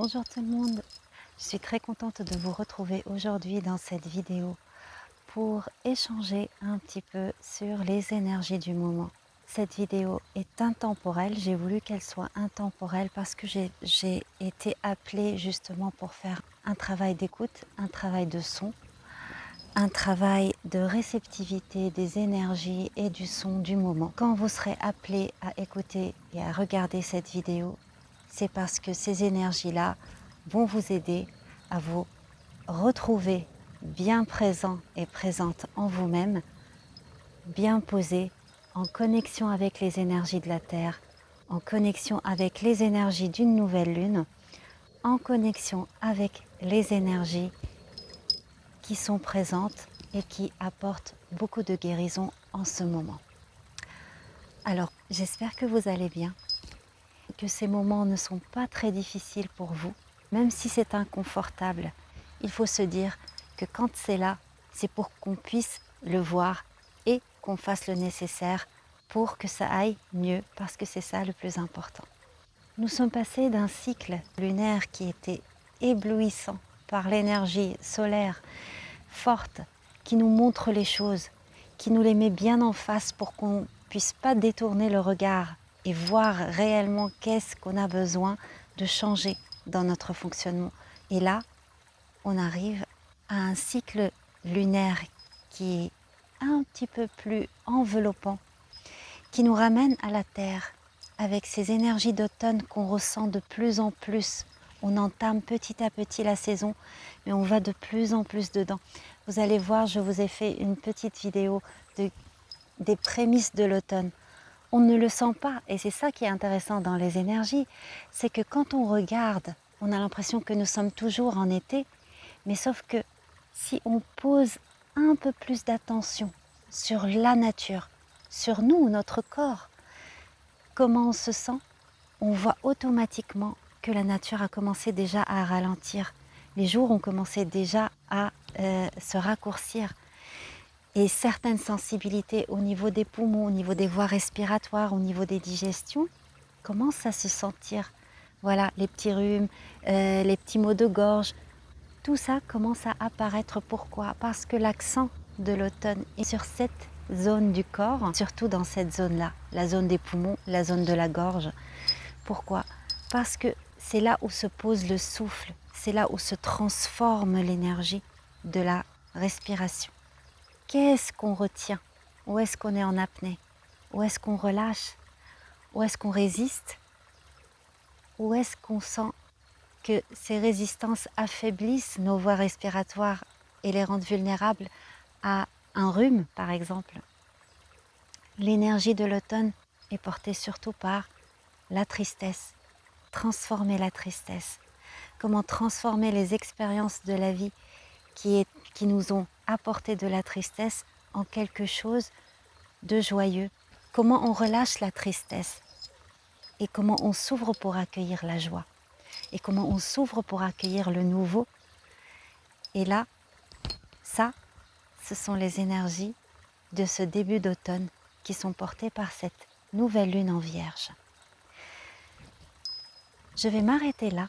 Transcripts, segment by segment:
Bonjour tout le monde, je suis très contente de vous retrouver aujourd'hui dans cette vidéo pour échanger un petit peu sur les énergies du moment. Cette vidéo est intemporelle, j'ai voulu qu'elle soit intemporelle parce que j'ai été appelée justement pour faire un travail d'écoute, un travail de son, un travail de réceptivité des énergies et du son du moment. Quand vous serez appelé à écouter et à regarder cette vidéo, c'est parce que ces énergies-là vont vous aider à vous retrouver bien présent et présente en vous-même, bien posé, en connexion avec les énergies de la Terre, en connexion avec les énergies d'une nouvelle lune, en connexion avec les énergies qui sont présentes et qui apportent beaucoup de guérison en ce moment. Alors, j'espère que vous allez bien, que ces moments ne sont pas très difficiles pour vous. Même si c'est inconfortable, il faut se dire que quand c'est là, c'est pour qu'on puisse le voir et qu'on fasse le nécessaire pour que ça aille mieux, parce que c'est ça le plus important. Nous sommes passés d'un cycle lunaire qui était éblouissant par l'énergie solaire forte, qui nous montre les choses, qui nous les met bien en face pour qu'on ne puisse pas détourner le regard et voir réellement qu'est-ce qu'on a besoin de changer dans notre fonctionnement. Et là, on arrive à un cycle lunaire qui est un petit peu plus enveloppant, qui nous ramène à la Terre avec ces énergies d'automne qu'on ressent de plus en plus. On entame petit à petit la saison, mais on va de plus en plus dedans. Vous allez voir, je vous ai fait une petite vidéo des prémices de l'automne. On ne le sent pas, et c'est ça qui est intéressant dans les énergies, c'est que quand on regarde, on a l'impression que nous sommes toujours en été, mais sauf que si on pose un peu plus d'attention sur la nature, sur nous, notre corps, comment on se sent, on voit automatiquement que la nature a commencé déjà à ralentir. Les jours ont commencé déjà à se raccourcir. Et certaines sensibilités au niveau des poumons, au niveau des voies respiratoires, au niveau des digestions, commencent à se sentir. Voilà, les petits rhumes, les petits maux de gorge, tout ça commence à apparaître. Pourquoi? Parce que l'accent de l'automne est sur cette zone du corps, surtout dans cette zone-là, la zone des poumons, la zone de la gorge. Pourquoi? Parce que c'est là où se pose le souffle, c'est là où se transforme l'énergie de la respiration. Qu'est-ce qu'on retient? Où est-ce qu'on est en apnée? Où est-ce qu'on relâche? Où est-ce qu'on résiste? Où est-ce qu'on sent que ces résistances affaiblissent nos voies respiratoires et les rendent vulnérables à un rhume, par exemple? L'énergie de l'automne est portée surtout par la tristesse. Transformer la tristesse. Comment transformer les expériences de la vie qui nous ont apporté de la tristesse en quelque chose de joyeux. Comment on relâche la tristesse et comment on s'ouvre pour accueillir la joie et comment on s'ouvre pour accueillir le nouveau. Et là, ça, ce sont les énergies de ce début d'automne qui sont portées par cette nouvelle lune en Vierge. Je vais m'arrêter là.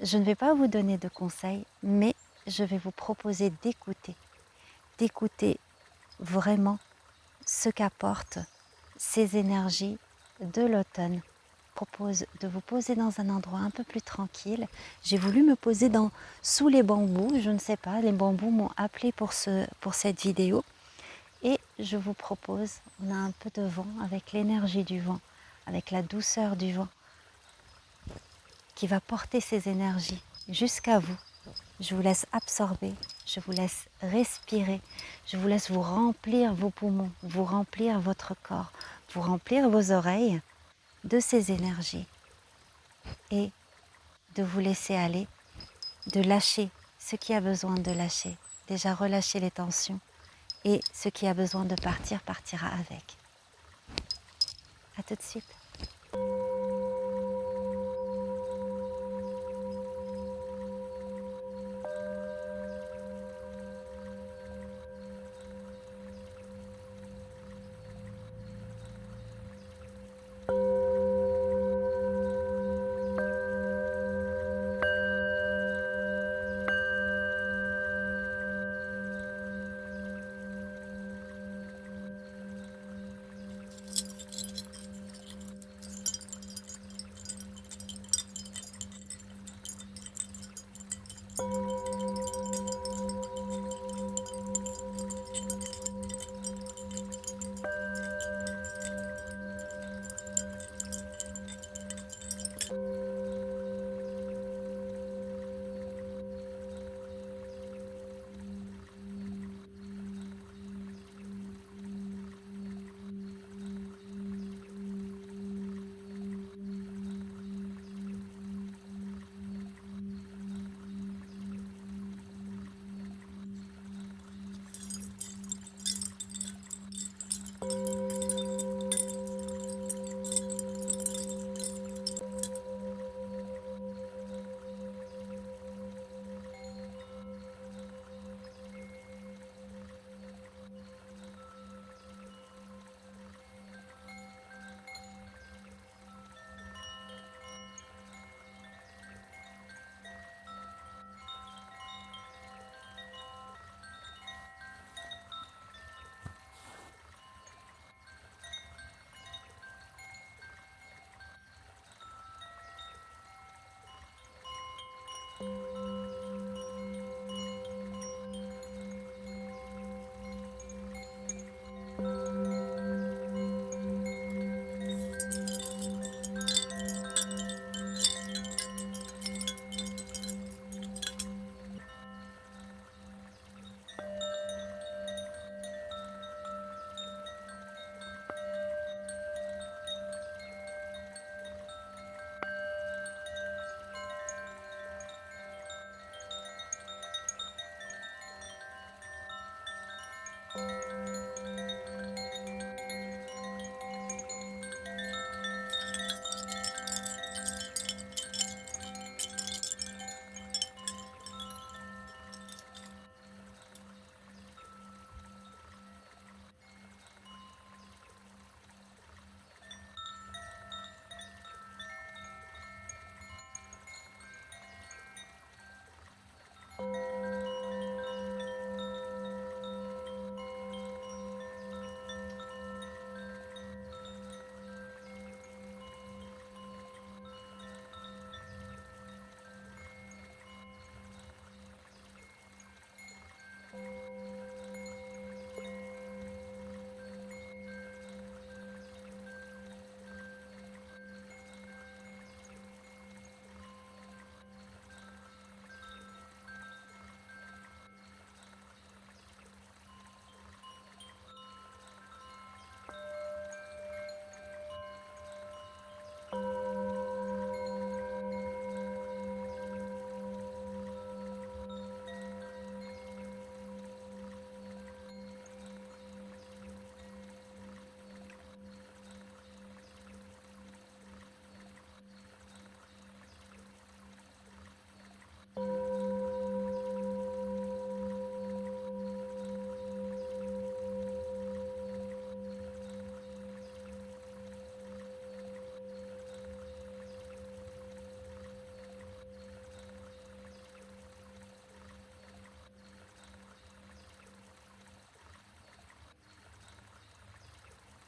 Je ne vais pas vous donner de conseils, mais je vais vous proposer d'écouter vraiment ce qu'apportent ces énergies de l'automne. Je propose de vous poser dans un endroit un peu plus tranquille. J'ai voulu me poser sous les bambous, je ne sais pas, les bambous m'ont appelé pour cette vidéo. Et je vous propose, on a un peu de vent, avec l'énergie du vent, avec la douceur du vent, qui va porter ces énergies jusqu'à vous. Je vous laisse absorber, je vous laisse respirer, je vous laisse vous remplir vos poumons, vous remplir votre corps, vous remplir vos oreilles de ces énergies et de vous laisser aller, de lâcher ce qui a besoin de lâcher, déjà relâcher les tensions et ce qui a besoin de partir partira avec. À tout de suite.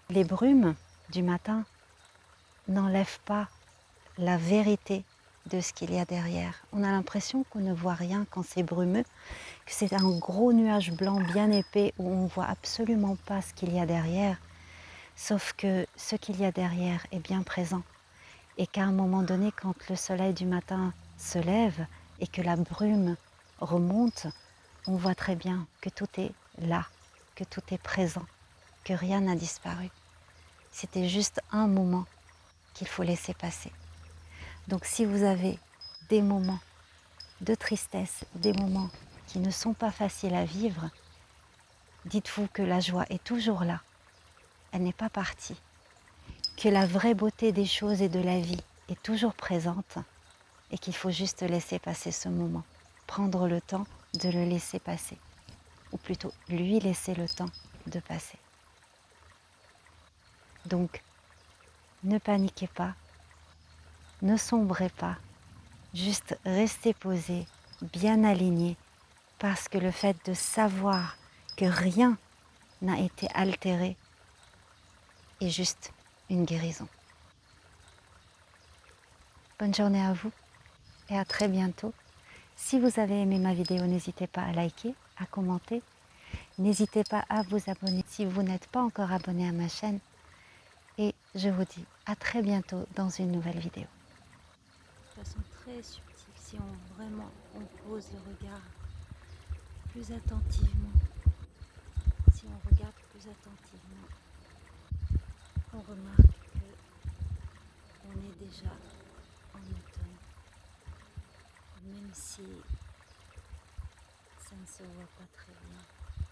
Les brumes du matin n'enlèvent pas la vérité de ce qu'il y a derrière. On a l'impression qu'on ne voit rien quand c'est brumeux, que c'est un gros nuage blanc bien épais où on ne voit absolument pas ce qu'il y a derrière, sauf que ce qu'il y a derrière est bien présent et qu'à un moment donné, quand le soleil du matin se lève et que la brume remonte, on voit très bien que tout est là, que tout est présent, que rien n'a disparu. C'était juste un moment qu'il faut laisser passer. Donc si vous avez des moments de tristesse, des moments qui ne sont pas faciles à vivre, dites-vous que la joie est toujours là, elle n'est pas partie, que la vraie beauté des choses et de la vie est toujours présente et qu'il faut juste laisser passer ce moment, prendre le temps de le laisser passer, ou plutôt lui laisser le temps de passer. Donc, ne paniquez pas, ne sombrez pas, juste restez posé, bien aligné, parce que le fait de savoir que rien n'a été altéré est juste une guérison. Bonne journée à vous et à très bientôt. Si vous avez aimé ma vidéo, n'hésitez pas à liker, à commenter. N'hésitez pas à vous abonner si vous n'êtes pas encore abonné à ma chaîne. Et je vous dis à très bientôt dans une nouvelle vidéo. De façon très subtile, si on pose le regard plus attentivement, si on regarde plus attentivement, on remarque qu'on est déjà en automne, même si ça ne se voit pas très bien.